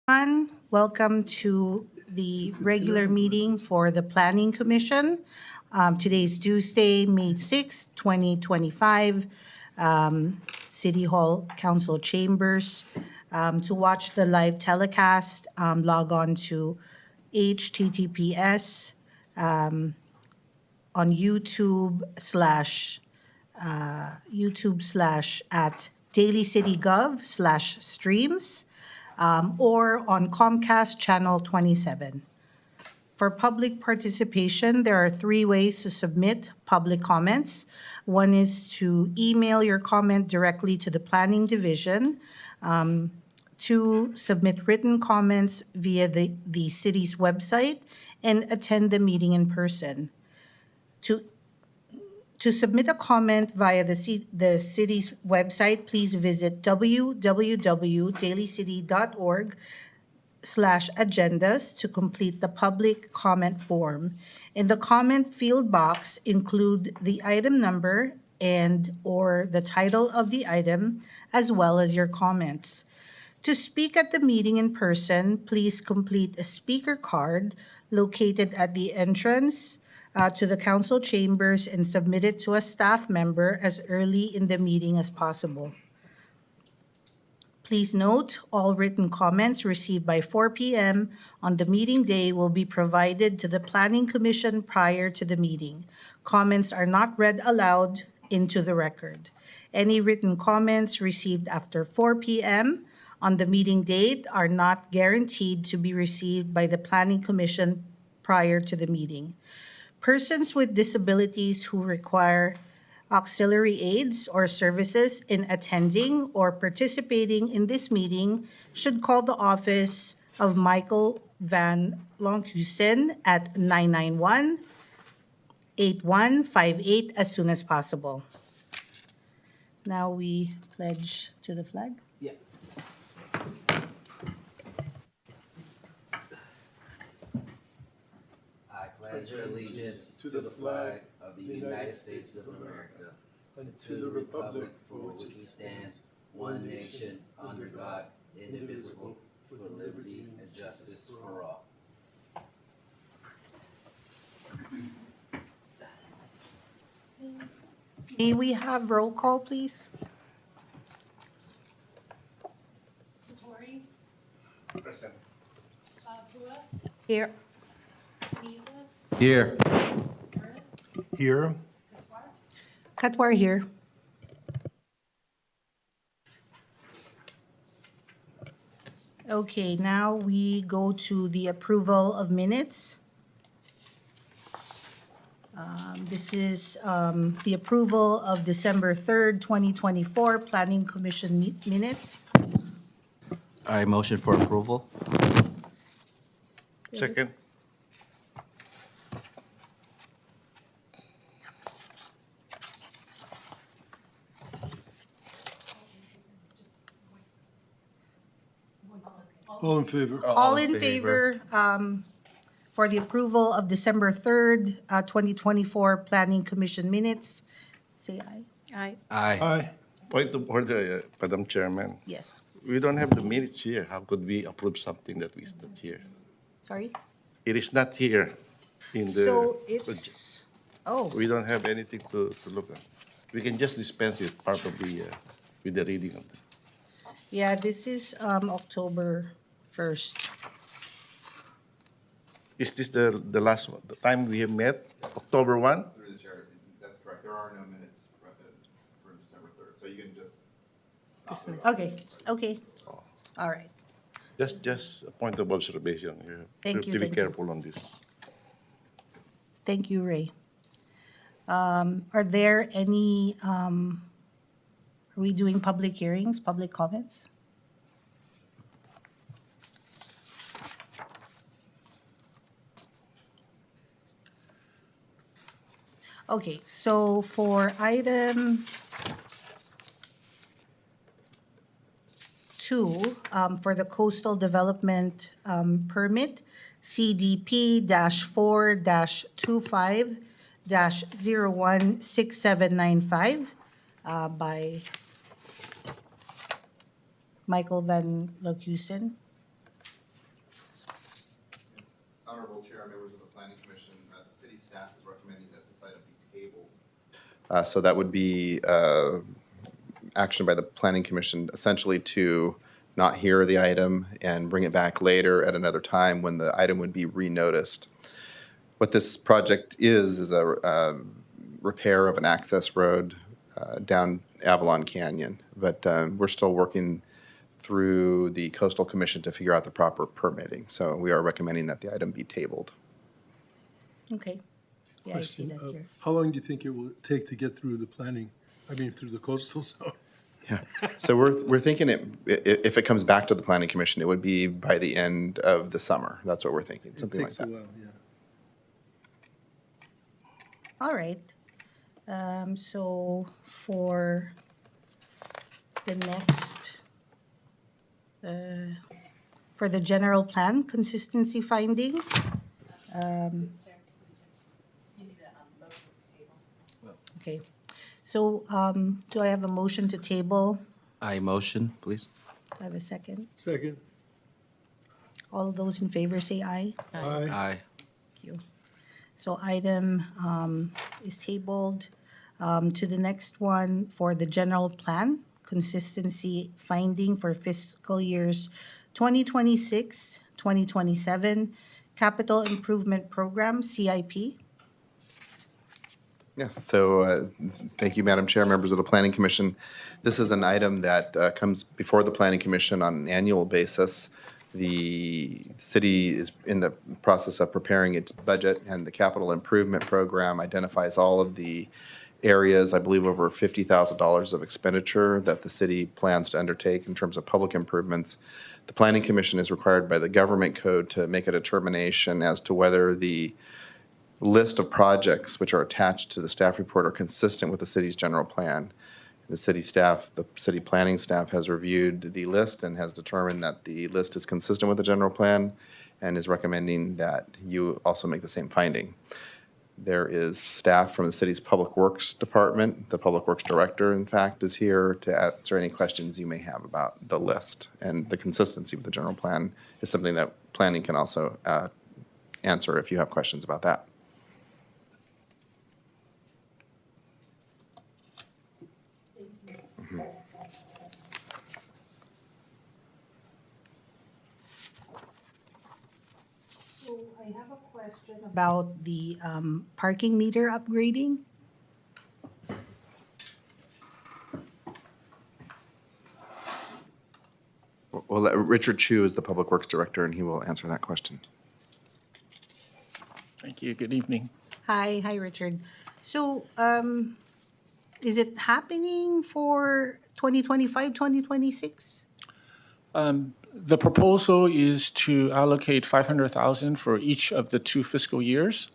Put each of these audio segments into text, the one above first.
Everyone. Welcome to the regular meeting for the Planning Commission. Today is Tuesday, May 6, 2025. City Hall Council Chambers. To watch the live telecast, log on to https on YouTube slash at dalycitygov/streams or on Comcast Channel 27. For public participation, there are three ways to submit public comments. One is to email your comment directly to the Planning Division. Two, submit written comments via the city's website and attend the meeting in person. To submit a comment via the city's website, please visit www.dalycity.org/agendas to complete the public comment form. In the comment field box, include the item number and/or the title of the item, as well as your comments. To speak at the meeting in person, please complete a speaker card located at the entrance to the council chambers and submit it to a staff member as early in the meeting as possible. Please note, all written comments received by 4 p.m. on the meeting day will be provided to the Planning Commission prior to the meeting. Comments are not read aloud into the record. Any written comments received after 4 p.m. on the meeting date are not guaranteed to be received by the Planning Commission prior to the meeting. Persons with disabilities who require auxiliary aids or services in attending or participating in this meeting should call the office of Michael Van Lonkhusen at 991-8158 as soon as possible. Now we pledge to the flag. I pledge allegiance to the flag of the United States of America and to the republic for which it stands, one nation, under God, indivisible, with liberty and justice for all. May we have roll call, please? Satori, Present. Pua, Here. Niza, Here. Ernest, Here. Katwar. Katwar here. Okay, now we go to the approval of minutes. This is the approval of December 3rd, 2024 Planning Commission minutes. I motion for approval. Second. All in favor? All in favor for the approval of December 3rd, 2024 Planning Commission minutes, say aye. Aye. Aye. Aye. Point of order, Madam Chairman. Yes. We don't have the minutes here. How could we approve something that is not here? Sorry? It is not here in the. So it's, oh, We don't have anything to look at. We can just dispense it part of the, with the reading of the. yeah, this is October 1st. Is this the last one, the time we have met, October 1? Through the chair, that's correct. There are no minutes for December 3rd, so you can just. Dismiss. Okay, okay. All right. Just a point of observation. You have Thank you, to be thank you. careful on this. Thank you, Ray. Are there any, are we doing public hearings, public comments? Okay, so for item 2, for the coastal development permit, CDP-4-25-016795 by Michael Van Lonkhusen. Honorable Chair, members of the Planning Commission, the city staff is recommending that this item be tabled. So that would be action by the Planning Commission essentially to not hear the item and bring it back later at another time when the item would be renoticed. What this project is a repair of an access road down Avalon Canyon. But we're still working through the Coastal Commission to figure out the proper permitting. So we are recommending that the item be tabled. Okay. Yeah, I see that here. How long do you think it will take to get through the planning, through the coastal zone? Yeah. So we're thinking if it comes back to the Planning Commission, it would be by the end of the summer. That's what we're thinking, something like It that. takes a while, yeah. All right. So for the next, for the general plan consistency finding, You need a motion to table. okay. So do I have a motion to table? I motion, please. Do I have a second? Second, All those in favor say aye. aye. Aye. Thank you. So item is tabled to the next one for the general plan consistency finding for fiscal years 2026, 2027, capital improvement program, CIP. Yes, so thank you, Madam Chair, members of the Planning Commission. This is an item that comes before the Planning Commission on an annual basis. The city is in the process of preparing its budget, and the capital improvement program identifies all of the areas, I believe over $50,000 of expenditure that the city plans to undertake in terms of public improvements. The Planning Commission is required by the government code to make a determination as to whether the list of projects which are attached to the staff report are consistent with the city's general plan. The city staff, the city planning staff has reviewed the list and has determined that the list is consistent with the general plan and is recommending that you also make the same finding. There is staff from the city's Public Works Department. The Public Works Director, in fact, is here to answer any questions you may have about the list. And the consistency with the general plan is something that planning can also answer if you have questions about that. So I have a question about the parking meter upgrading. Well, Richard Chu is the Public Works Director, and he will answer that question. Thank you. Good evening. Hi, Richard. So is it happening for 2025, 2026? The proposal is to allocate $500,000 for each of the two fiscal years,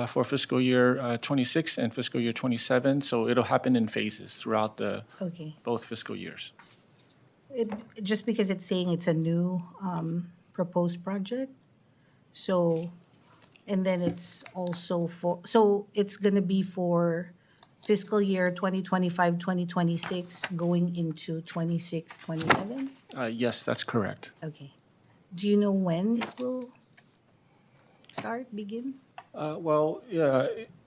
for fiscal year 26 and fiscal year 27. So it'll happen in phases throughout Okay. both fiscal years. Just because it's saying it's a new proposed project, so, and then it's also for, so it's gonna be for fiscal year 2025, 2026, going into 26, 27? Yes, that's correct. Okay. Do you know when it will begin?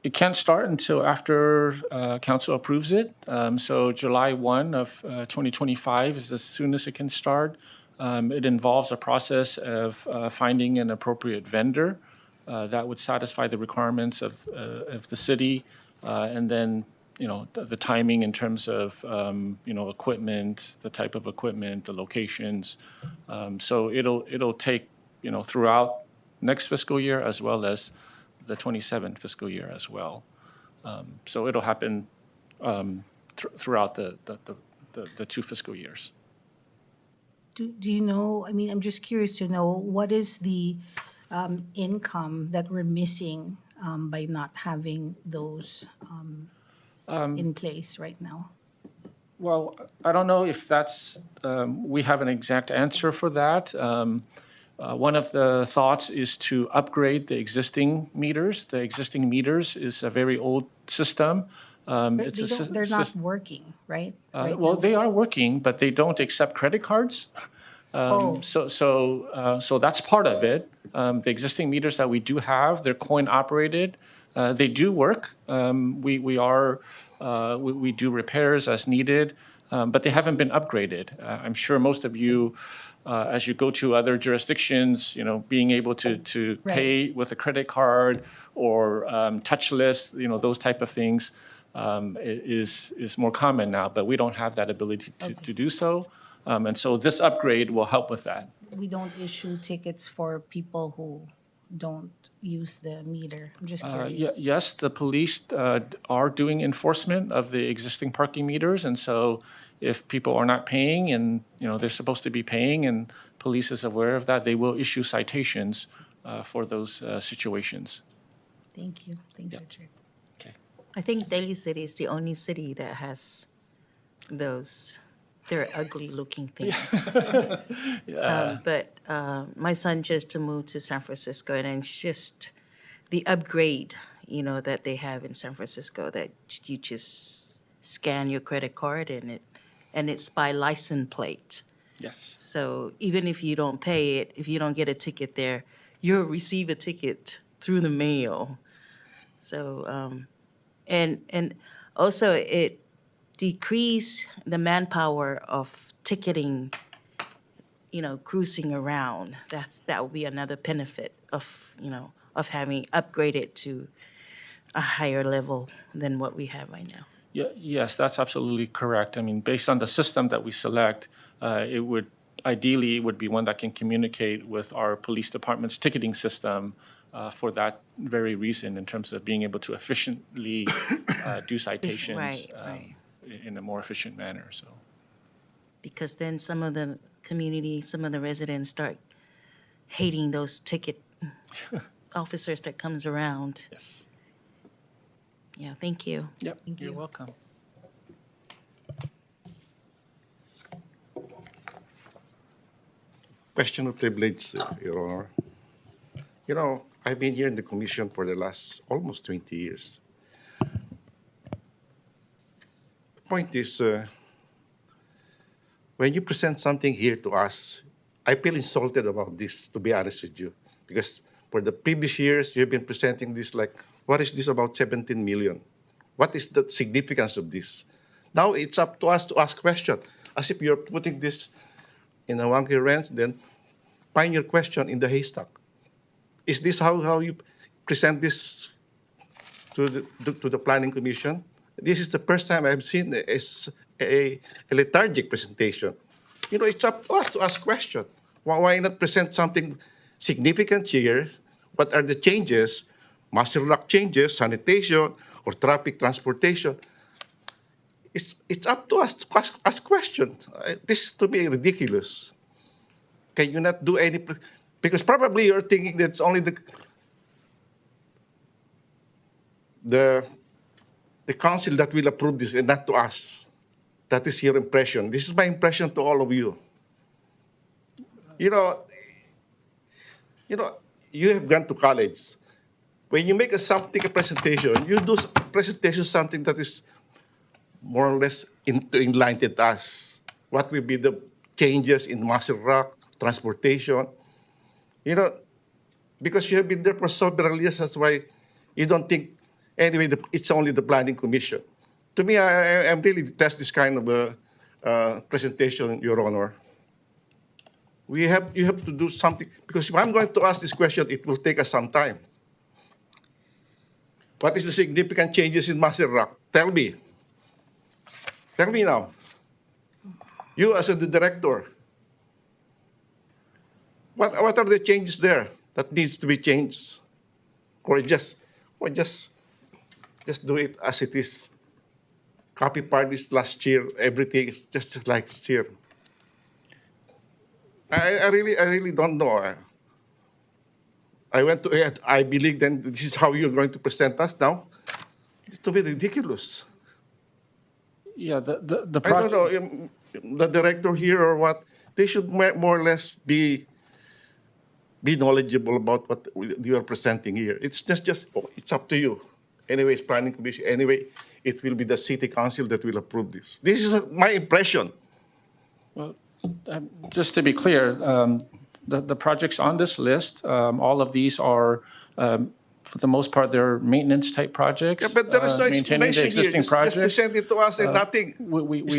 It can't start until after council approves it. So July 1 of 2025 is as soon as it can start. It involves a process of finding an appropriate vendor that would satisfy the requirements of the city, and then the timing in terms of equipment, the type of equipment, the locations. So it'll take throughout next fiscal year as well as the 27 fiscal year as well. So it'll happen throughout the two fiscal years. Do you know, I mean, I'm just curious to know, what is the income that we're missing by not having those in place right now? Well, I don't know if that's, we have an exact answer for that. One of the thoughts is to upgrade the existing meters. The existing meters is a very old system. But they're not working, right? Right Well, now? they are working, but they don't accept credit cards. Oh, So that's part of it. The existing meters that we do have, they're coin operated. They do work. We do repairs as needed, but they haven't been upgraded. I'm sure most of you, as you go to other jurisdictions, being able to Right. pay with a credit card or touchless, those type of things is more common now. But we don't have that ability to do so. And so this upgrade will help with that. we don't issue tickets for people who don't use the meter. I'm just curious. Yes, the police are doing enforcement of the existing parking meters, and so if people are not paying and, they're supposed to be paying and police is aware of that, they will issue citations for those situations. Thank you. Thanks, Richard. Okay. I think Daly City is the only city that has those. They're ugly looking things. But my son just moved to San Francisco, and it's just the upgrade, that they have in San Francisco, that you just scan your credit card and it's by license plate. Yes. So even if you don't pay it, if you don't get a ticket there, you'll receive a ticket through the mail. So and also it decrease the manpower of ticketing, cruising around. That would be another benefit of having upgraded to a higher level than what we have right now. Yeah, yes, that's absolutely correct. I mean, based on the system that we select, it would be one that can communicate with our police department's ticketing system for that very reason, in terms of being able to efficiently do citations Right. in a more efficient manner. So, Because then some of the community, some of the residents start hating those ticket officers that comes around. yes. Yeah, thank you. Yep, Thank you're you. welcome. Question of privilege, Your Honor. I've been here in the commission for the last almost 20 years. The point is, when you present something here to us, I feel insulted about this, to be honest with you, because for the previous years, you've been presenting this like, what is this about 17 million? What is the significance of this? Now it's up to us to ask questions, as if you're putting this in a wonky wrench, then find your question in the haystack. Is this how you present this to the Planning Commission? This is the first time I've seen a lethargic presentation. It's up to us to ask questions. Why not present something significant here? What are the changes? Master lock changes, sanitation, or traffic transportation? It's up to us to ask questions. This is to me ridiculous. Can you not do any? Because probably you're thinking that it's only the council that will approve this and not to us. That is your impression. This is my impression to all of you. You have gone to college. When you make a presentation, you do presentation something that is more or less in line with us. What will be the changes in muscle rock, transportation? Because you have been there for several years, that's why you don't think, anyway, it's only the Planning Commission. To me, I really detest this kind of presentation, Your Honor. You have to do something, because if I'm going to ask this question, it will take us some time. What is the significant changes in Muscle Rock? Tell me. Tell me now. You as the director, what are the changes there that needs to be changed? Or just do it as it is. Copy parties last year, everything is just like this year. I really don't know. I went to Ivy League, then this is how you're going to present us now? It's to be ridiculous. Yeah, the I don't project. know, the director here or what, they should more or less be knowledgeable about what you are presenting here. It's it's up to you. Anyway, it's Planning Commission. Anyway, it will be the City Council that will approve this. This is my impression. Well, Just to be clear, the projects on this list, all of these are, for the most part, they're maintenance-type projects. Yeah, but there is no Maintaining the explanation here. existing Just projects. present it to us and nothing. Is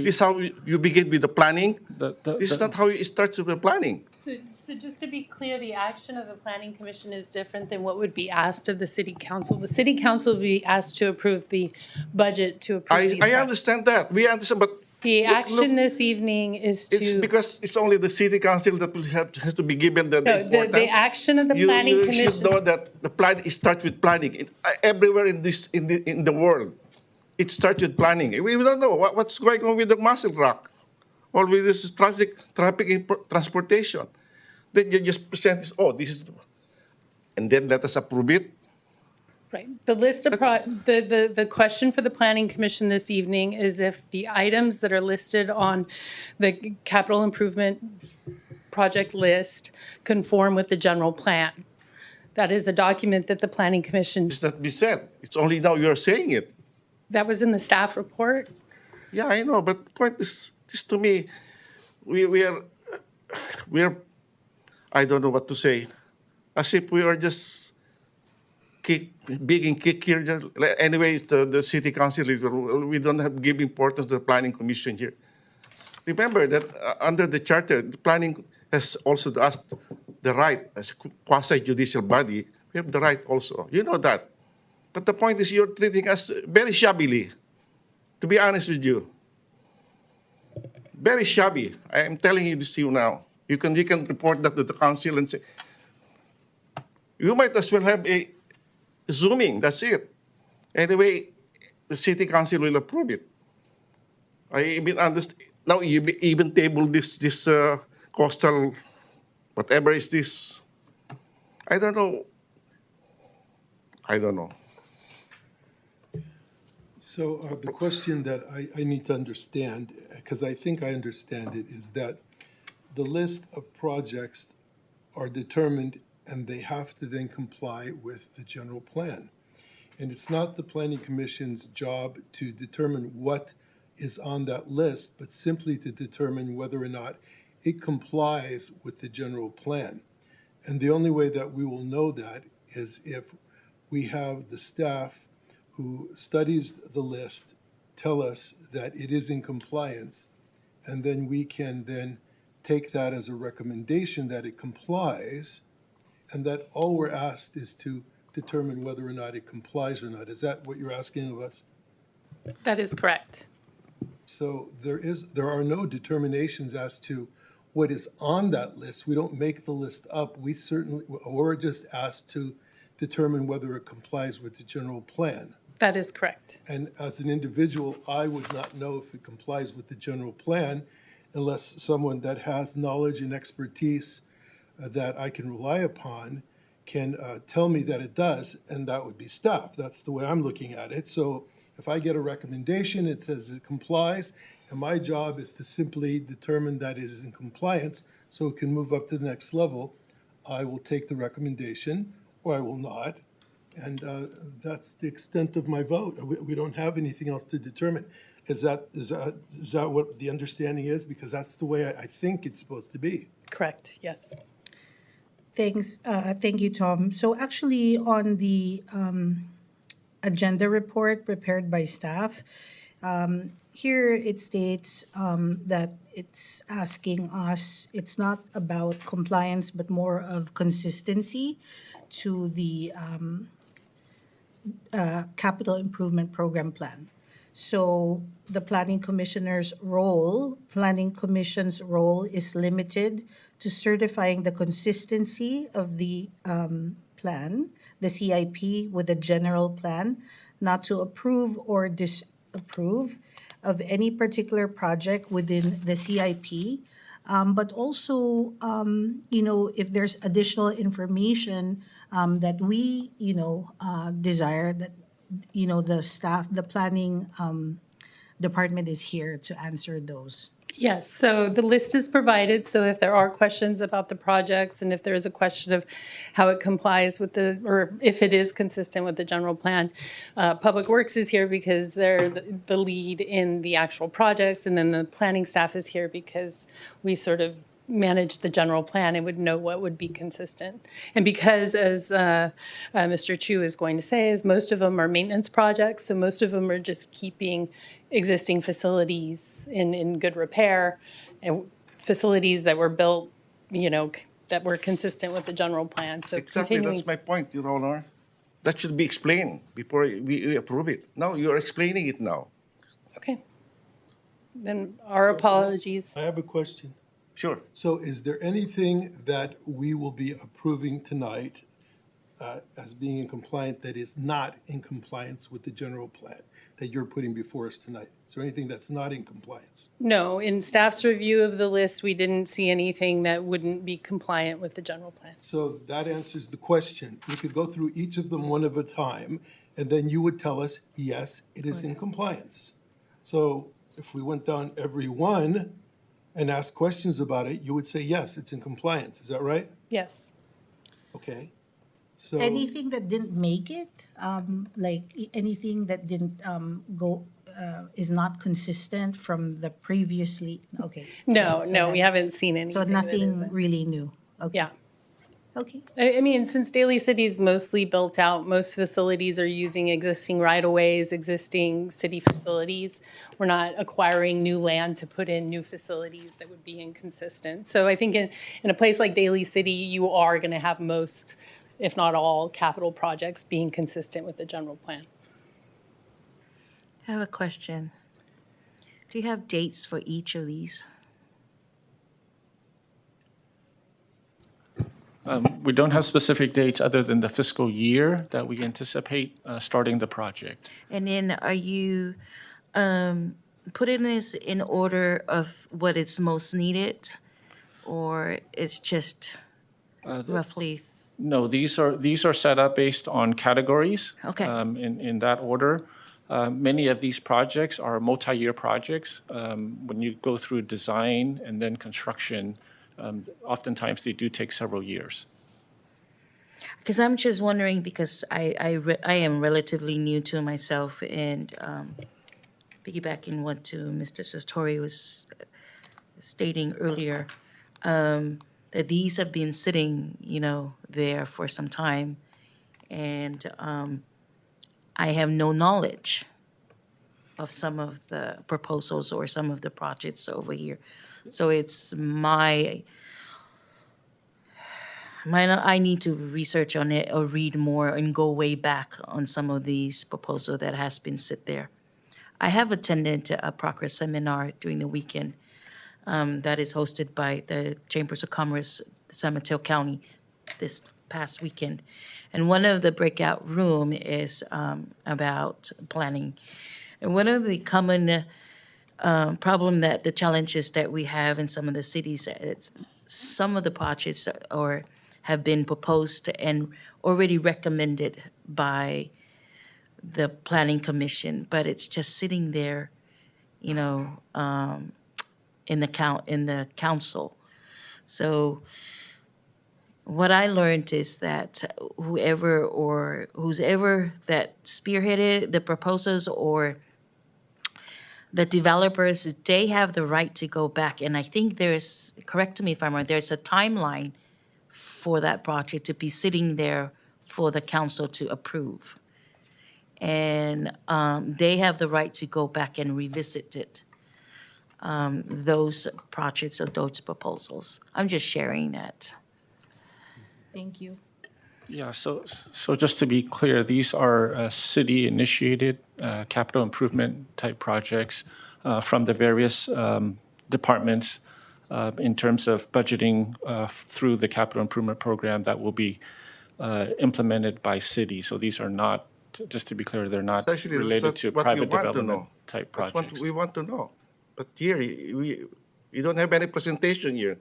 this how you begin with the planning? This is not how you start with the planning. So just to be clear, the action of the planning commission is different than what would be asked of the city council. The city council would be asked to approve the budget to approve these. I understand that. We understand, but The look, action this evening is it's to, because it's only the city council that will has to be given the no, importance. the action of the planning You commission. should know that the plan starts with planning. Everywhere in the world, it starts with planning. We don't know what's going on with the muscle rock or with this transportation. Then you just present this. Oh, this is, and then let us approve it. Right. The list of, the question for the planning commission this evening is if the items that are listed on the capital improvement project list conform with the general plan. That is a document that the planning commission, It's not be said. It's only now you're saying it. that was in the staff report. Yeah, I know, but the point is, this to me, we are, I don't know what to say, as if we are just being kicked here. Anyway, the city council, we don't have give importance to the planning commission here. Remember that under the charter, the planning has also asked the right, as a quasi-judicial body, we have the right also. You know that. But the point is you're treating us very shabbily, to be honest with you. Very shabby. I am telling you this to you now. You can report that to the council and say, you might as well have a zooming, that's it. Anyway, the city council will approve it. I even understand. Now you even table this coastal, whatever is this. I don't know. So the question that I need to understand, because I think I understand it, is that the list of projects are determined and they have to then comply with the general plan. And it's not the planning commission's job to determine what is on that list, but simply to determine whether or not it complies with the general plan. And the only way that we will know that is if we have the staff who studies the list tell us that it is in compliance, and then we can then take that as a recommendation that it complies, and that all we're asked is to determine whether or not it complies or not. Is that what you're asking of us? That is correct. So there are no determinations as to what is on that list. We don't make the list up. We're just asked to determine whether it complies with the general plan. That is correct. And as an individual, I would not know if it complies with the general plan unless someone that has knowledge and expertise that I can rely upon can tell me that it does, and that would be staff. That's the way I'm looking at it. So if I get a recommendation, it says it complies, and my job is to simply determine that it is in compliance so it can move up to the next level, I will take the recommendation or I will not. And that's the extent of my vote. We don't have anything else to determine. Is that what the understanding is? Because that's the way I think it's supposed to be. Correct, yes. Thanks. Thank you, Tom. So actually, on the agenda report prepared by staff, here it states that it's asking us, it's not about compliance, but more of consistency to the capital improvement program plan. So the planning commission's role is limited to certifying the consistency of the plan, the CIP with the general plan, not to approve or disapprove of any particular project within the CIP. But also, if there's additional information that we, desire, that, the staff, the planning department is here to answer those. Yes, so the list is provided, so if there are questions about the projects and if there is a question of how it complies with or if it is consistent with the general plan, Public Works is here because they're the lead in the actual projects, and then the planning staff is here because we sort of manage the general plan and would know what would be consistent. And because, as Mr. Chu is going to say, is most of them are maintenance projects, so most of them are just keeping existing facilities in good repair, and facilities that were built, that were consistent with the general plan, so Exactly, continuing. that's my point, Your Honor. That should be explained before we approve it. Now, you're explaining it now. Okay. Then our apologies. I have a question. Sure. So is there anything that we will be approving tonight as being in compliant that is not in compliance with the general plan that you're putting before us tonight? Is there anything that's not in compliance? No, in staff's review of the list, we didn't see anything that wouldn't be compliant with the general plan. So that answers the question. We could go through each of them one at a time, and then you would tell us, yes, it is in compliance. So if we went down every one and asked questions about it, you would say, yes, it's in compliance. Is that right? Yes. Okay. So, Anything that didn't make it, anything that didn't go, is not consistent from the previously, okay. No, So no, we that's- haven't seen anything. So that nothing isn't. really new, okay. Yeah. Okay, I mean, since Daly City's mostly built out, most facilities are using existing right-of-ways, existing city facilities. We're not acquiring new land to put in new facilities that would be inconsistent. So I think in a place like Daly City, you are going to have most, if not all, capital projects being consistent with the general plan. I have a question. Do you have dates for each of these? We don't have specific dates other than the fiscal year that we anticipate starting the project. And then are you putting this in order of what is most needed? Or it's just roughly, No, these are set up based on categories. Okay. In that order. Many of these projects are multi-year projects. When you go through design and then construction, oftentimes they do take several years. because I'm just wondering, because I am relatively new to myself, and piggybacking what to Mr. Sartori was stating earlier, that these have been sitting, there for some time, and I have no knowledge of some of the proposals or some of the projects over here. So it's I need to research on it or read more and go way back on some of these proposals that has been sit there. I have attended a progress seminar during the weekend that is hosted by the Chambers of Commerce, San Mateo County, this past weekend. And one of the breakout room is about planning. And one of the common the challenges that we have in some of the cities, it's some of the projects have been proposed and already recommended by the planning commission, but it's just sitting there, in the council. So what I learned is that who's ever that spearheaded the proposals or the developers, they have the right to go back. And I think correct me if I'm wrong, there's a timeline for that project to be sitting there for the council to approve. And they have the right to go back and revisit it, those projects or those proposals. I'm just sharing that. thank you. Yeah, so just to be clear, these are city-initiated capital improvement type projects from the various departments in terms of budgeting through the capital improvement program that will be implemented by city. So these are not, just to be clear, they're not Actually, related that's to what we private want to development know. type That's projects. what we want to know. But here, you don't have any presentation here.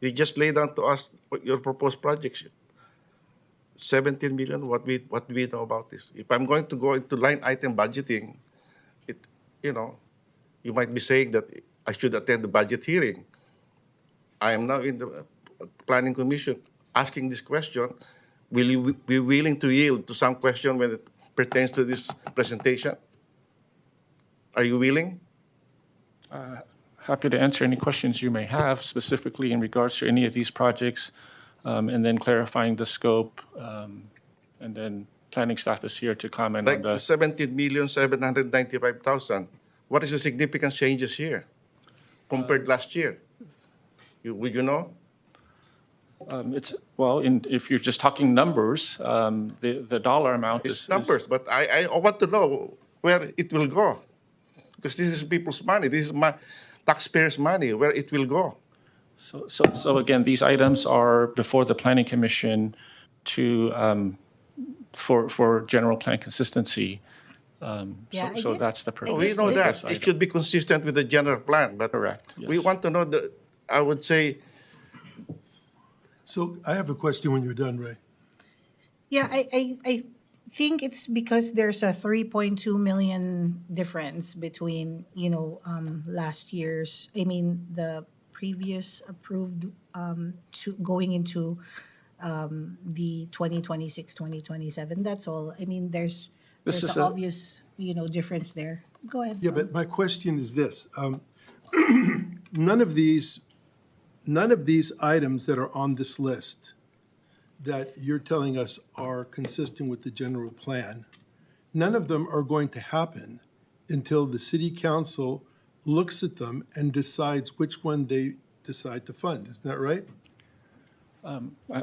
You just lay down to us your proposed projects. 17 million, what do we know about this? If I'm going to go into line item budgeting, you might be saying that I should attend the budget hearing. I am now in the planning commission asking this question. Will you be willing to yield to some question when it pertains to this presentation? Are you willing? Happy to answer any questions you may have, specifically in regards to any of these projects, and then clarifying the scope. And then planning staff is here to comment on Like the. 17,795,000. What is the significant changes here compared last year? Would you know? It's, well, if you're just talking numbers, the dollar amount It's is. numbers, but I want to know where it will go. Because this is people's money. This is my taxpayers' money, where it will go. So again, these items are before the planning commission to, for general plan consistency. Yeah, I So guess- that's the I purpose. We guess know of that. this It item. should be consistent with the general plan, but Correct, we yes. want to know I would say, So I have a question when you're done, Ray. Yeah, I think it's because there's a 3.2 million difference between, last year's, the previous approved, to going into, the 2026-2027. That's all. This There's is an a- obvious, difference there. Go ahead. Yeah, Tom. but my question is this. None of these items that are on this list that you're telling us are consistent with the general plan, none of them are going to happen until the city council looks at them and decides which one they decide to fund. Isn't that right?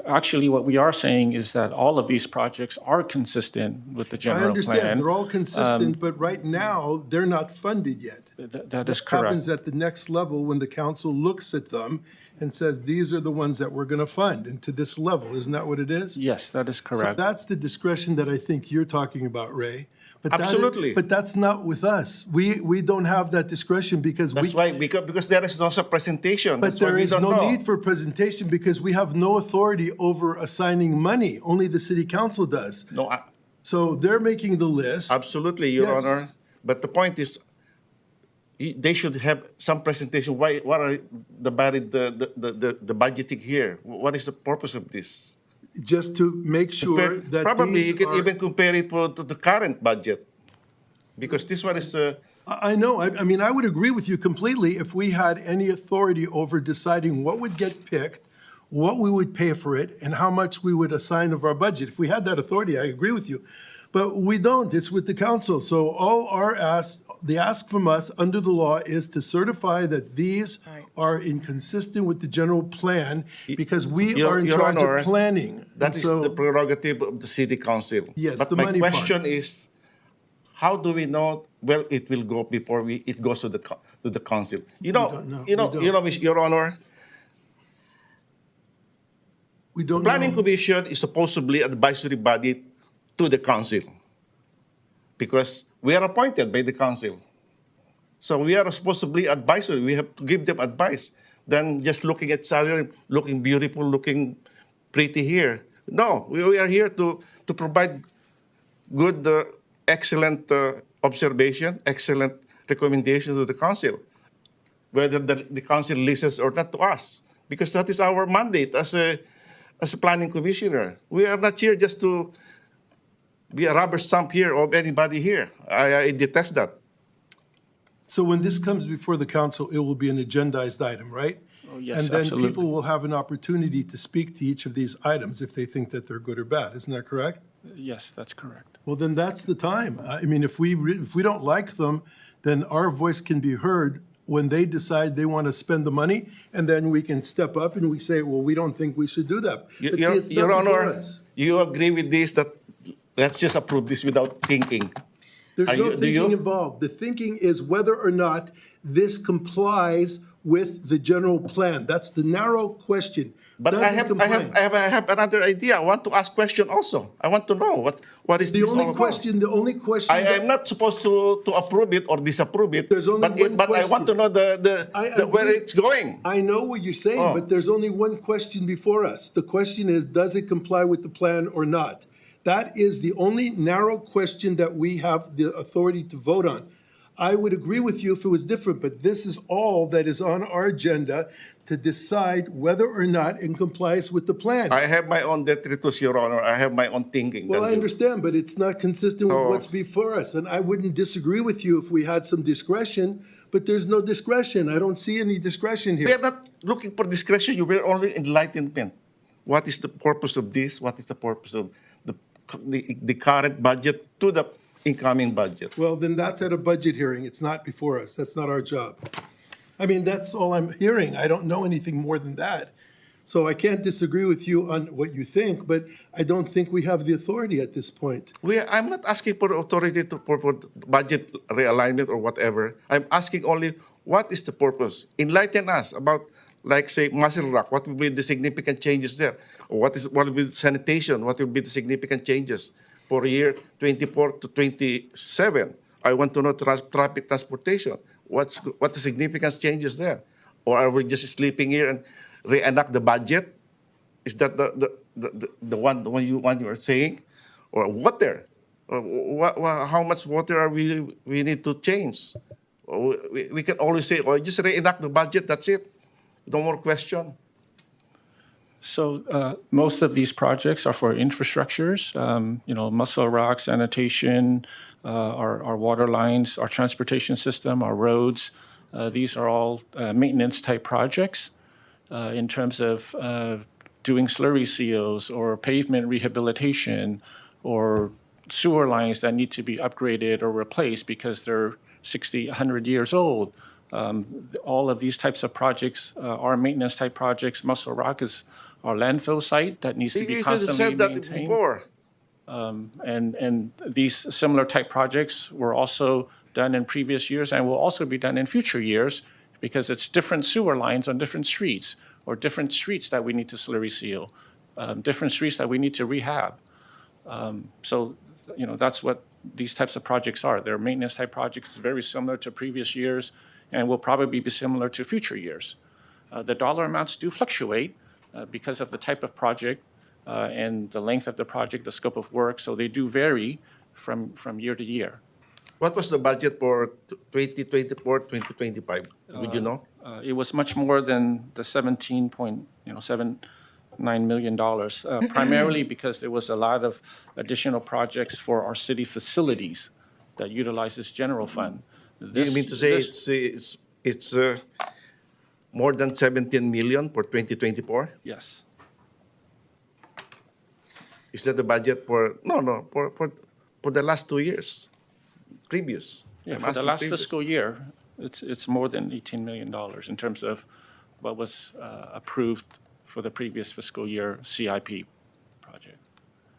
Actually, what we are saying is that all of these projects are consistent with the I general plan. understand, they're all consistent, but right now, they're not funded yet. That is Happens correct. at the next level when the council looks at them and says, these are the ones that we're gonna fund, and to this level, isn't that what it is? Yes, that is So correct. that's the discretion that I think you're talking about, Ray. But that is- Absolutely. But that's not with us. We don't have that discretion because we. that's why, because there is no presentation. But That's why there we is don't no know. need for presentation because we have no authority over assigning money. Only the city council does. No, So they're making the list. absolutely, Your Yes. Honor. But the point is, they should have some presentation. What are the budgeting here? What is the purpose of this? Just to make sure that Probably you these can are. even compare it to the current budget. Because this one is, I know, I mean, I would agree with you completely if we had any authority over deciding what would get picked, what we would pay for it, and how much we would assign of our budget. If we had that authority, I agree with you. But we don't, it's with the council. So all the ask from us under the law is to certify that these are inconsistent with the general plan because we Your- are in Your charge Honor, of planning. that And is so- the prerogative of the city council. Yes, But the my money part. question is, how do we know where it will go before it goes to the council? don't know. We don't. Your Honor, We don't Planning know. Commission is supposedly advisory body to the council because we are appointed by the council. So we are supposedly advisory. We have to give them advice than just looking at each other, looking beautiful, looking pretty here. No, we are here to provide good, excellent observation, excellent recommendations to the council, whether the council listens or not to us, because that is our mandate as a planning commissioner. We are not here just to be a rubber stamp here of anybody here. I detest that. So when this comes before the council, it will be an agendized item, right? Oh, yes, And then absolutely. people will have an opportunity to speak to each of these items if they think that they're good or bad. Isn't that correct? Yes, that's correct. Well, then that's the time. I mean, if we don't like them, then our voice can be heard when they decide they want to spend the money, and then we can step up and we say, well, we don't think we should do that. But see, it's Your not before Honor, us. you agree with this, that let's just approve this without thinking? There's Are no you- do you? thinking involved. The thinking is whether or not this complies with the general plan. That's the narrow question. But Does I it have, comply? I have another idea. I want to ask question also. I want to know what is The this all only about? question, I am not supposed to approve it or disapprove it. There's only one but I want to question. know where agree. it's going. I know what you're saying, Oh. but there's only one question before us. The question is, does it comply with the plan or not? That is the only narrow question that we have the authority to vote on. I would agree with you if it was different, but this is all that is on our agenda to decide whether or not in compliance with the plan. I have my own detritus, Your Honor. I have my own thinking. Well, than I you. understand, but it's not consistent with Oh. what's before us, and I wouldn't disagree with you if we had some discretion, but there's no discretion. I don't see any discretion We here. are not looking for discretion. You were only enlightenment. What is the purpose of this? What is the purpose of the current budget to the incoming budget? Well, then that's at a budget hearing. It's not before us. That's not our job. I mean, that's all I'm hearing. I don't know anything more than that. So I can't disagree with you on what you think, but I don't think we have the authority at this point. I'm not asking for authority for budget realignment or whatever. I'm asking only what is the purpose? Enlighten us about, like, say, Muscle Rock. What will be the significant changes there? Or what will be sanitation? What will be the significant changes for year 24 to 27? I want to know traffic transportation. What's the significant changes there? Or are we just sleeping here and reenact the budget? Is that the one you are saying? Or water? How much water are we need to change? We can always say, oh, just reenact the budget, that's it. No more question. So most of these projects are for infrastructures, Muscle Rock, sanitation, our water lines, our transportation system, our roads. These are all maintenance type projects in terms of doing slurry seals or pavement rehabilitation or sewer lines that need to be upgraded or replaced because they're 60, 100 years old. All of these types of projects are maintenance type projects. Muscle Rock is our landfill site that needs to be You could have constantly said that maintained. before. And these similar type projects were also done in previous years and will also be done in future years because it's different sewer lines on different streets or different streets that we need to slurry seal, different streets that we need to rehab. So, that's what these types of projects are. They're maintenance type projects, very similar to previous years and will probably be similar to future years. The dollar amounts do fluctuate because of the type of project and the length of the project, the scope of work, so they do vary from year to year. What was the budget for 2024, 2025? Would you know? It was much more than the $17.79 million, primarily because there was a lot of additional projects for our city facilities that utilizes general fund. Do you mean to say it's more than 17 million for 2024? Yes. Is that the budget for for the last 2 years, previous? Yeah, I'm for the asking last previous. fiscal year, it's more than $18 million in terms of what was approved for the previous fiscal year CIP project.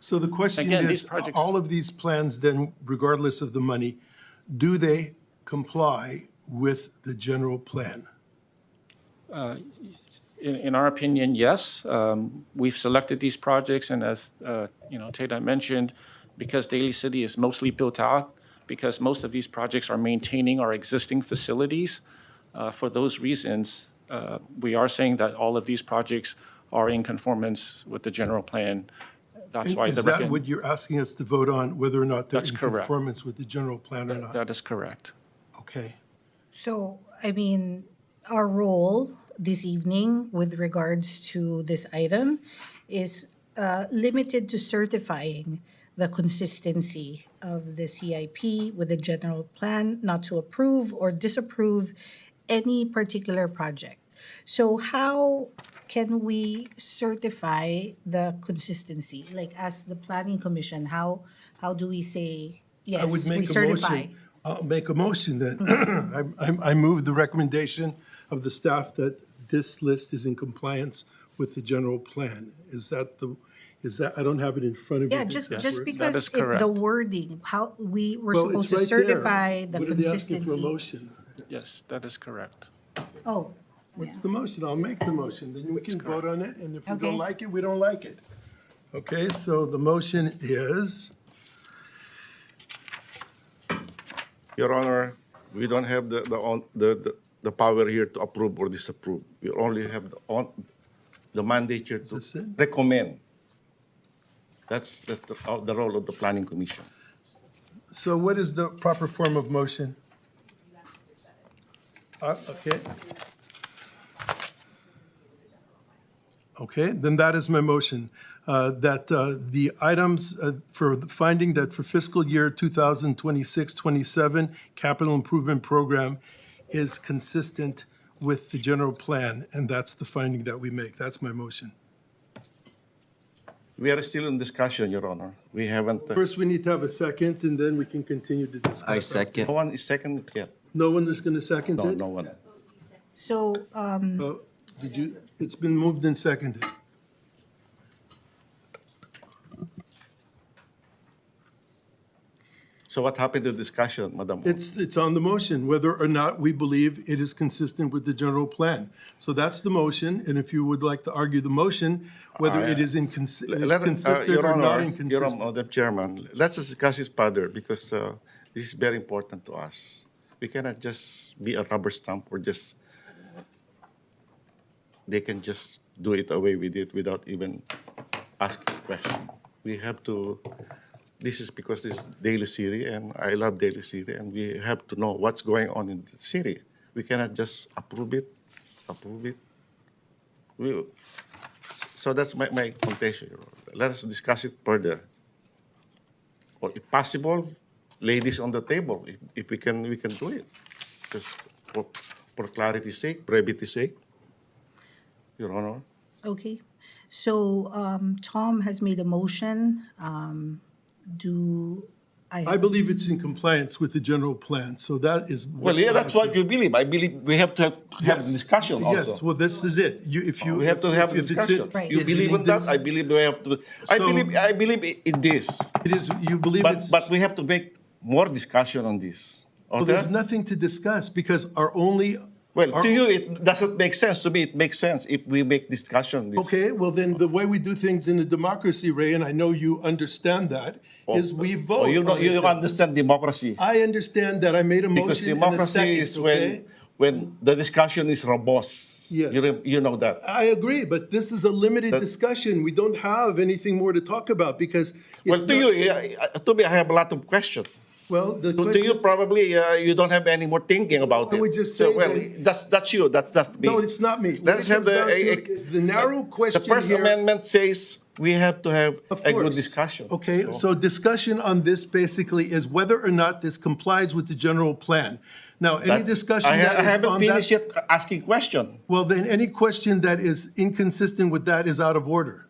So the question Again, these is, projects- all of these plans then, regardless of the money, do they comply with the general plan? In our opinion, yes. We've selected these projects, and as Teda mentioned, because Daly City is mostly built out, because most of these projects are maintaining our existing facilities. For those reasons, we are saying that all of these projects are in conformance with the general plan. That's why Is that what you're asking us to vote on, whether or not they're That's in correct. conformance with the general plan or not? That is correct. Okay. So, I mean, our role this evening with regards to this item is limited to certifying the consistency of the CIP with the general plan, not to approve or disapprove any particular project. So how can we certify the consistency? Like, as the planning commission, how do we say, I would yes, we make a certify? motion. I'll make a motion then. I move the recommendation of the staff that this list is in compliance with the general plan. Is that, I don't have it in front of me. Yeah, but just that's Yes, where- because that is the correct. wording, how we were Well, supposed it's to right there. certify the What are they asking for a consistency. motion? Yes, that is correct. Oh, What's the motion? I'll make the motion, then we can vote on it, and if we Okay. don't like it, we don't like it. Okay, so the motion is, Your Honor, we don't have the power here to approve or disapprove. We only have the mandate here to this it? recommend. That's the role of the Planning Commission. so what is the proper form of motion? Okay. Okay, then that is my motion, that the items for the finding that for fiscal year 2026-27 capital improvement program is consistent with the general plan, and that's the finding that we make. That's my motion. We are still in discussion, Your Honor. We haven't, First, we need to have a second, and then we can continue to discuss. I second. no one is second yet. No one is going to second No, it? no one. So, Did you, it's been moved and seconded. So what happened to discussion, Madam? It's on the motion, whether or not we believe it is consistent with the general plan. So that's the motion, and if you would like to argue the motion, whether it is consistent Your or not Honor, inconsistent. Madam Chairman, let's discuss this further because this is very important to us. We cannot just be a rubber stamp or just, they can just do it away with it without even asking a question. We have to, this is because this is Daly City and I love Daly City and we have to know what's going on in the city. We cannot just approve it. So that's my contention. Let us discuss it further. Or if possible, lay this on the table. If we can do it. Just for clarity's sake, brevity's sake, Your Honor. okay. So, Tom has made a motion. Do I believe it's in compliance with the general plan, so that is. Well, yeah, that's what you believe. I believe we have to have Yes. a discussion also. Yes, well, this is it. If you. We have to have a if it's in- discussion. Right. You it's believe in that? this- I believe we have to. So- I believe in this. It is, you believe it's. But we have to make more discussion on this. Well, Okay? there's nothing to discuss because our only. Well, our- to you, it doesn't make sense. To me, it makes sense if we make discussion on this. Okay, well, then the way we do things in a democracy, Ray, and I know you understand that, is we vote. You on it. understand democracy. I understand that I made a Because motion and a democracy second, is okay? when the discussion is robust. Yes. You know that. I agree, but this is a limited discussion. We don't have anything more to talk about because Well, it's to not- you, to me, I have a lot of questions. Well, the To you, question, probably, you don't have any more thinking about I it. would just So, say well, that- that's you. That's me. no, it's not me. What Let's it have comes down to is the narrow question The First here. Amendment says we have to have Of a good course. discussion. Okay, so discussion on this basically is whether or not this complies with the general plan. Now, any That's- discussion I that is haven't on finished that, yet asking question. well, then any question that is inconsistent with that is out of order.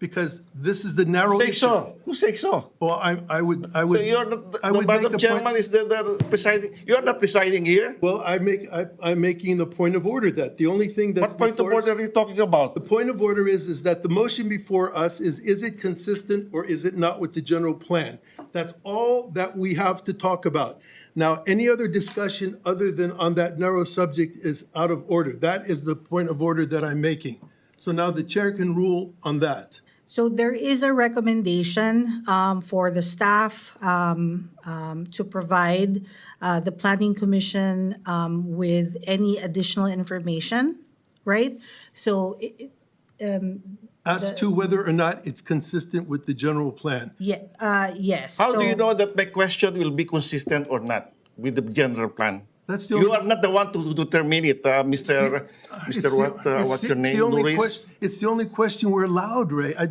Because this is the narrow Say issue. so. Who say so? Well, I would, You're I the would make Madam a Chairman point. is the presiding. You're not presiding here. Well, I'm making the point of order that the only thing that's What point of before us- order are you talking about? The point of order is that the motion before us is it consistent or is it not with the general plan? That's all that we have to talk about. Now, any other discussion other than on that narrow subject is out of order. That is the point of order that I'm making. So now the chair can rule on that. So there is a recommendation for the staff to provide the Planning Commission with any additional information, right? So, As to whether or not it's consistent with the general plan. yes. How do you So- know that my question will be consistent or not with the general plan? That's the You only- are not the one to determine it, Mr. It's the- What's your it's the name, only Luis? It's the only question we're allowed, Ray. I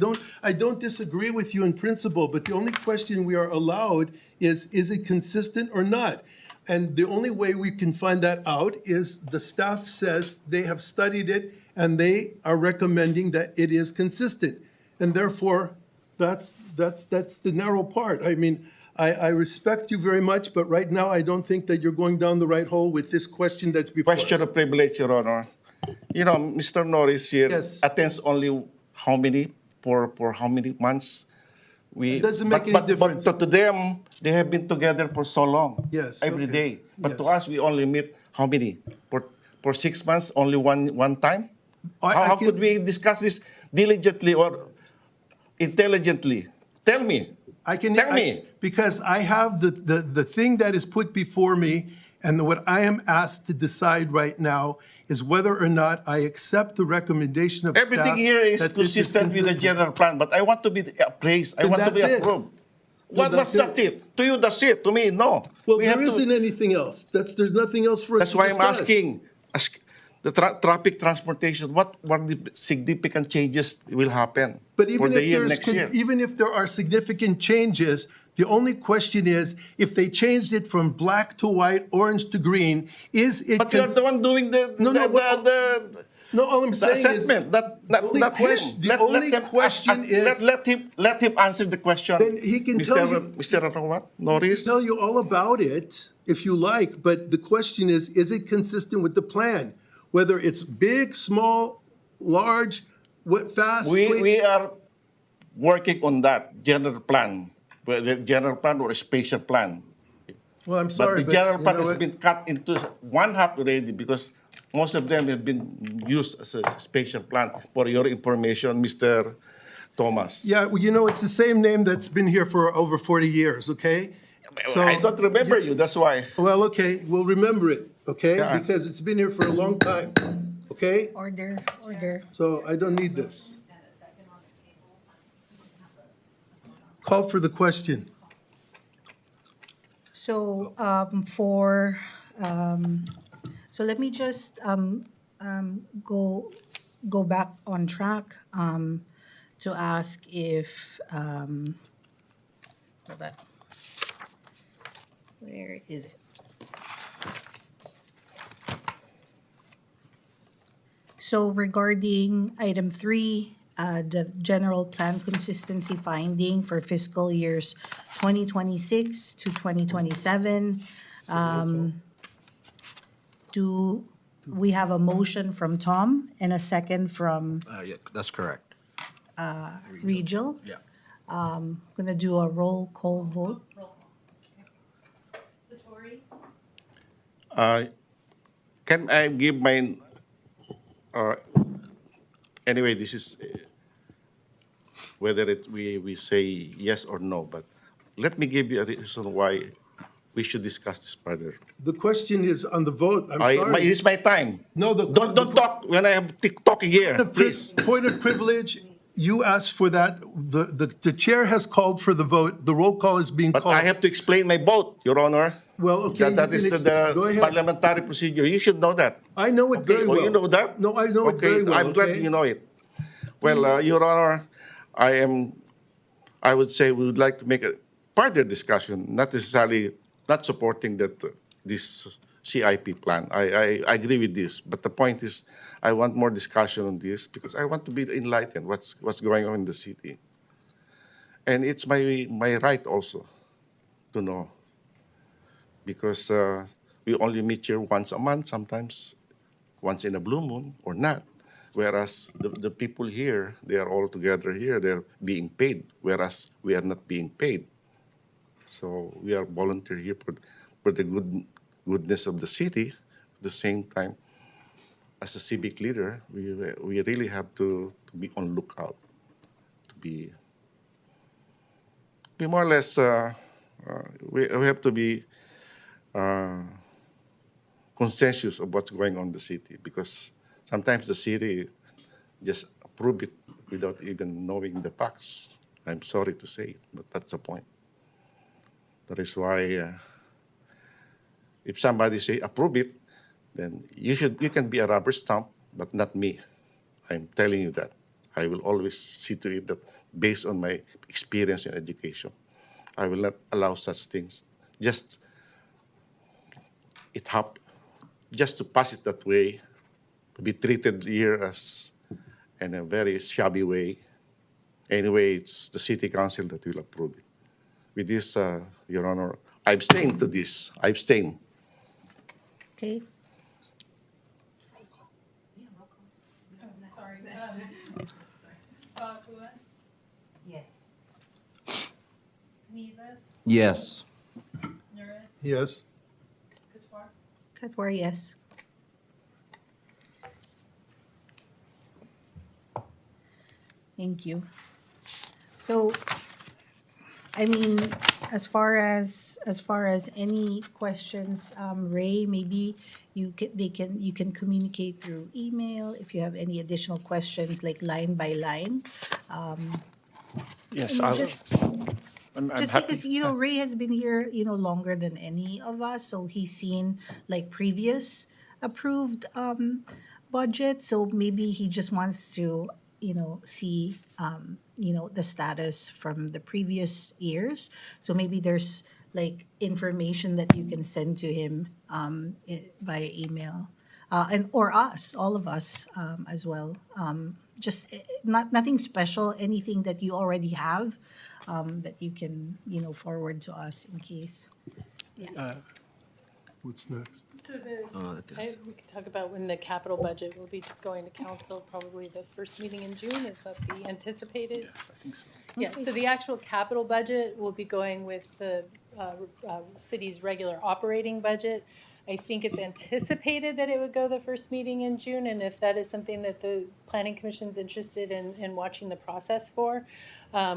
don't disagree with you in principle, but the only question we are allowed is it consistent or not? And the only way we can find that out is the staff says they have studied it and they are recommending that it is consistent. And therefore, that's the narrow part. I mean, I respect you very much, but right now I don't think that you're going down the right hole with this question that's before us. Question of privilege, Your Honor. You know, Mr. Norris here Yes. attends only how many, for how many months? It doesn't make any but difference. to them, they have been together for so long. Yes, Every okay. day. But to Yes. us, we only meet how many? For 6 months, only one time? I How can- could we discuss this diligently or intelligently? Tell me. Tell me. Because I have the thing that is put before me, and what I am asked to decide right now is whether or not I accept the recommendation of staff. Everything here is that this consistent with the consistent. general plan, but I want to be appraised. I Then want to be that's it. approved. What's that it? To you, that's it. To me, no. Well, We there have to- isn't anything else. There's nothing else for us That's to why I'm discuss. asking. The traffic transportation, what the significant changes will happen But for even the if year there's, next year? even if there are significant changes, the only question is, if they changed it from black to white, orange to green, is it? But you're the one doing No, No, all I'm the saying is. assessment, the only not question- him. The only question is. Let him answer the question. Then he can tell you- Mr. What? Norris? Tell you all about it if you like, but the question is it consistent with the plan? Whether it's big, small, large, fast, quick. We are working on that general plan, whether general plan or a spatial plan. Well, I'm sorry, But the general you plan know has what? been cut into one half already because most of them have been used as a spatial plan. For your information, Mr. Thomas. Yeah, well, you know, it's the same name that's been here for over 40 years, okay? So I don't remember you, that's why. Well, okay, we'll remember it, okay? Yeah. Because it's been here for a long time, okay? Order, order. So I don't need this. Call for the question. So, so let me just, go back on track, to ask if, hold on. Where is it? So regarding item 3, the general plan consistency finding for fiscal years 2026 to 2027, do we have a motion from Tom and a second from Yeah, that's correct. Regil? Yeah. Gonna do a roll call vote. Can I give my, anyway, this is whether we say yes or no, but let me give you a reason why we should discuss this further. The question is on the vote, I'm sorry. It's my time. No, Don't talk when I am talking here, please. Point of privilege, you asked for that. The chair has called for the vote. The roll call is being But called. I have to explain my vote, Your Honor. Well, okay, That you is can the go ahead. parliamentary procedure. You should know that. I know it very well. Oh, you know that? No, I know it Okay, very well, I'm glad okay? you know it. Well, Your Honor, I would say we would like to make a further discussion, not necessarily, not supporting that, this CIP plan. I agree with this, but the point is, I want more discussion on this because I want to be enlightened what's going on in the city. And it's my right also to know. Because we only meet here once a month, sometimes once in a blue moon or not. Whereas the people here, they are all together here, they're being paid, whereas we are not being paid. So we are volunteer here for the goodness of the city. At the same time, as a civic leader, we really have to be on lookout, to be more or less, we have to be consensus of what's going on in the city, because sometimes the city just approve it without even knowing the facts. I'm sorry to say, but that's the point. That is why if somebody say approve it, then you can be a rubber stamp, but not me. I'm telling you that. I will always see to it that based on my experience in education, I will not allow such things. Just to pass it that way, to be treated here as in a very shabby way. Anyway, it's the city council that will approve it. With this, Your Honor, I abstain to this. I abstain. Okay, Yes. Yes. Yes. Katwar, yes. Thank you. So, I mean, as far as any questions, Ray, maybe you can communicate through email if you have any additional questions, like line by line. Yes, And I, just I'm Just happy. because, Ray has been here, longer than any of us, so he's seen like previous approved budget. So maybe he just wants to, see, the status from the previous years. So maybe there's like information that you can send to him via email. And or us, all of us as well. Just nothing special, anything that you already have that you can, forward to us in case. What's next? So we could talk about when the capital budget will be going to council, probably the first meeting in June. Is that the anticipated? Yes, I think so. Yeah, so the actual capital budget will be going with the city's regular operating budget. I think it's anticipated that it would go the first meeting in June, and if that is something that the planning commission's interested in watching the process for,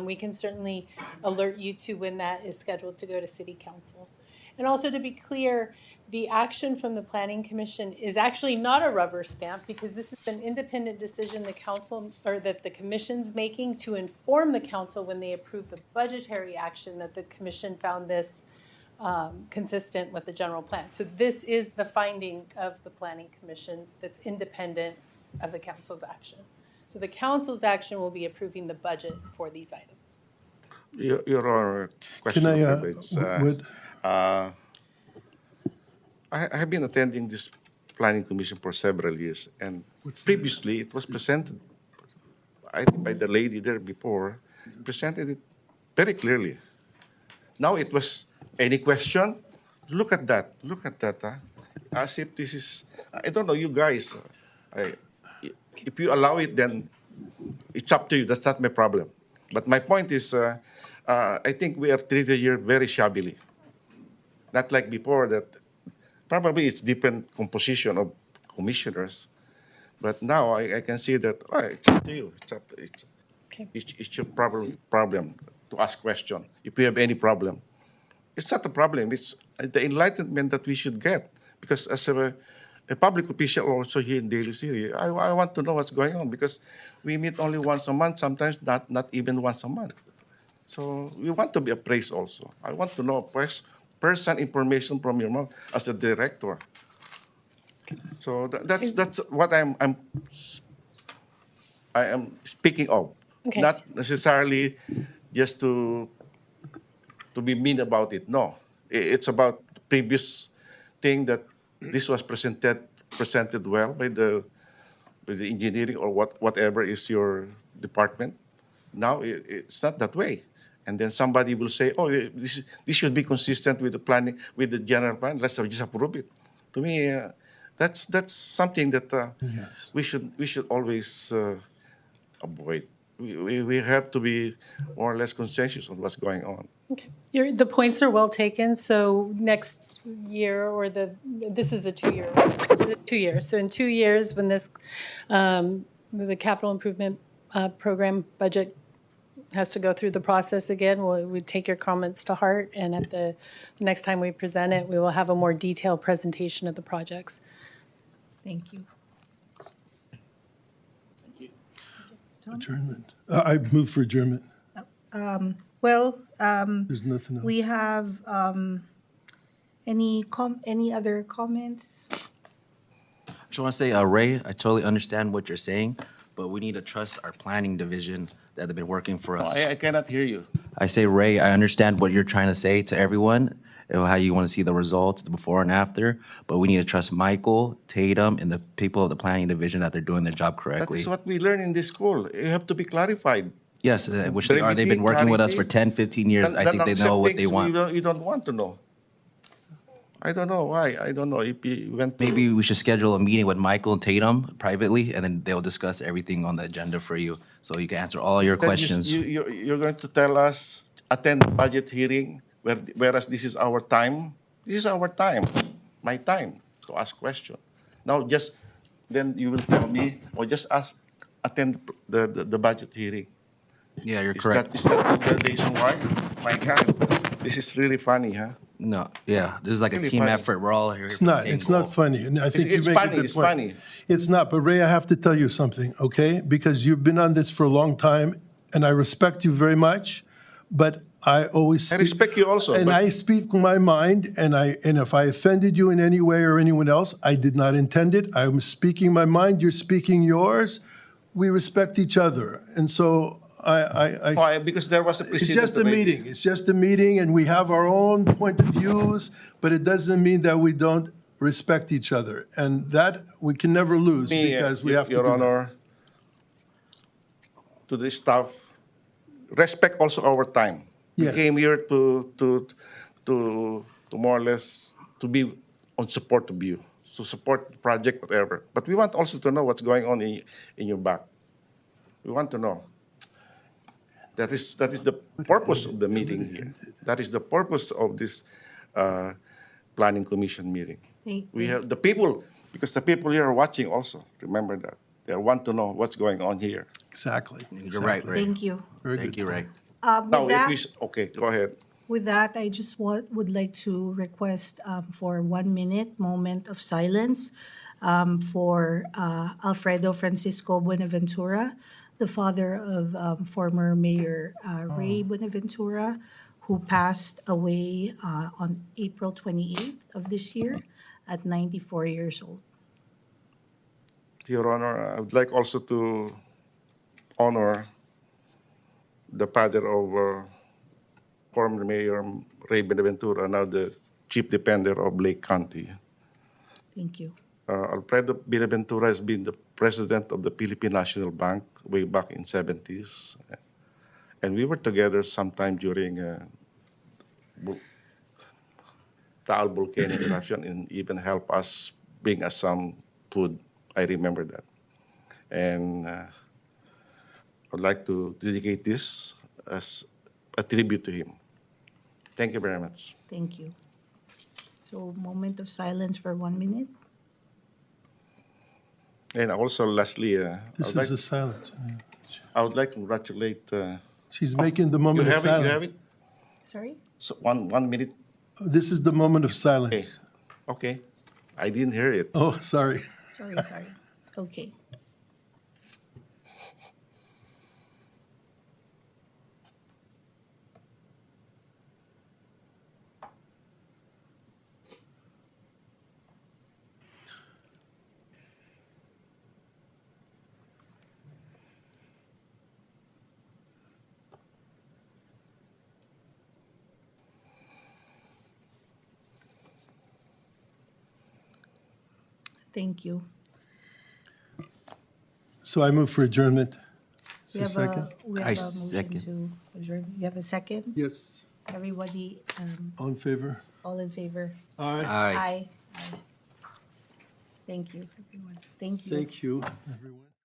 we can certainly alert you to when that is scheduled to go to city council. And also to be clear, the action from the planning commission is actually not a rubber stamp, because this is an independent decision the council, or that the commission's making to inform the council when they approve the budgetary action, that the commission found this consistent with the general plan. So this is the finding of the planning commission that's independent of the council's action. So the council's action will be approving the budget for these items. Your question, Can I, David, would, I have been attending this planning commission for several years, and previously it was presented, I think by the lady there before, presented it very clearly. Now it was, any question? Look at that, as if this is, I don't know, you guys, if you allow it, then it's up to you, that's not my problem. But my point is, I think we are treated here very shabbily. Not like before, that probably it's different composition of commissioners. But now I can see that, it's up to you. Okay. It's your problem to ask question. If you have any problem, it's not a problem. It's the enlightenment that we should get. Because as a public official also here in Daly City, I want to know what's going on, because we meet only once a month, sometimes not even once a month. So we want to be appraised also. I want to know person information from your mouth as a director. So that's what I am speaking of. Okay. Not necessarily just to be mean about it. No, it's about the previous thing, that this was presented well by the engineering or whatever is your department. Now it's not that way. And then somebody will say, "Oh, this should be consistent with the planning, with the general plan. Let's just approve it." To me, that's something that we should always avoid. We have to be more or less conscientious on what's going on. Okay, the points are well taken. So next year, or this is a 2-year, 2 years. So in 2 years, when this, the capital improvement program budget has to go through the process again, we take your comments to heart, and at the next time we present it, we will have a more detailed presentation of the projects. Thank you. adjournment? I move for adjournment. Well, There's nothing else. we have any other comments? I just want to say, Ray, I totally understand what you're saying, but we need to trust our planning division that have been working for us. I cannot hear you. I say, Ray, I understand what you're trying to say to everyone, and how you want to see the results, the before and after, but we need to trust Michael, Tatum, and the people of the planning division that they're doing their job That correctly. is what we learn in this school. You have to be clarified. Yes, which they are. They've been working with us for 10, 15 years. I think they know what they want. You don't want to know. I don't know why. I don't know if you went to... Maybe we should schedule a meeting with Michael and Tatum privately, and then they'll discuss everything on the agenda for you, so you can answer all your Then questions. You're going to tell us, attend the budget hearing, whereas this is our time. This is our time, my time, to ask questions. Now, then you will tell me, or just attend the budget hearing. Yeah, you're correct. Is that the reason why? My God, this is really funny, huh? No, yeah, this is like a Really team funny. effort. We're all here It's for the not, same it's goal. not funny, and I think you It's make a funny, good it's point. funny. It's not, but Ray, I have to tell you something, okay? Because you've been on this for a long time, and I respect you very much, but I always I speak. respect you also, And but- I speak my mind, and if I offended you in any way or anyone else, I did not intend it. I'm speaking my mind, you're speaking yours. We respect each other. And so Why? Because there was a it's precedent. just a already. meeting. It's just a meeting, and we have our own point of views, but it doesn't mean that we don't respect each other. And that we can never lose Me, because we Your- have to Your do that. Honor, to the staff, respect also our time. We Yes. came here to more or less to be on support of you, to support the project, whatever. But we want also to know what's going on in your back. We want to know. That is the purpose of the meeting here. That is the purpose of this planning commission meeting. We have the people, because the people here are watching also. Remember that. They want to know what's going on here. Exactly. You're right, exactly. Ray. Thank you. Very Thank good. you, Ray. Now, With if that, we, okay, go ahead. with that, I just would like to request for 1 minute moment of silence for Alfredo Francisco Buenaventura, the father of former Mayor Ray Buenaventura, who passed away on April 28th of this year at 94 years old. Your Honor, I would like also to honor the father of former Mayor Ray Benaventura, now the Chief Defender of Lake County. Thank you. Alfredo Benaventura has been the president of the Philippine National Bank way back in 70s. And we were together sometime during Taal volcanic eruption and even helped us bring us some food. I remember that. And I'd like to dedicate this as a tribute to him. Thank you very much. Thank you. So moment of silence for 1 minute. And also, lastly, This is a silence. I would like to congratulate. She's making the You moment of have it. You have silence. it. Sorry? So 1 minute. This is the moment of Okay. silence. Okay. I didn't hear it. Oh, sorry. Sorry. Okay. Thank you. So I move for adjournment. Is We there a have second? we have I a motion second. to adjourn. You have a second? Yes. Everybody, All in favor? all in favor? Aye. Aye. Aye. Thank you, everyone. Thank you. Thank you, everyone.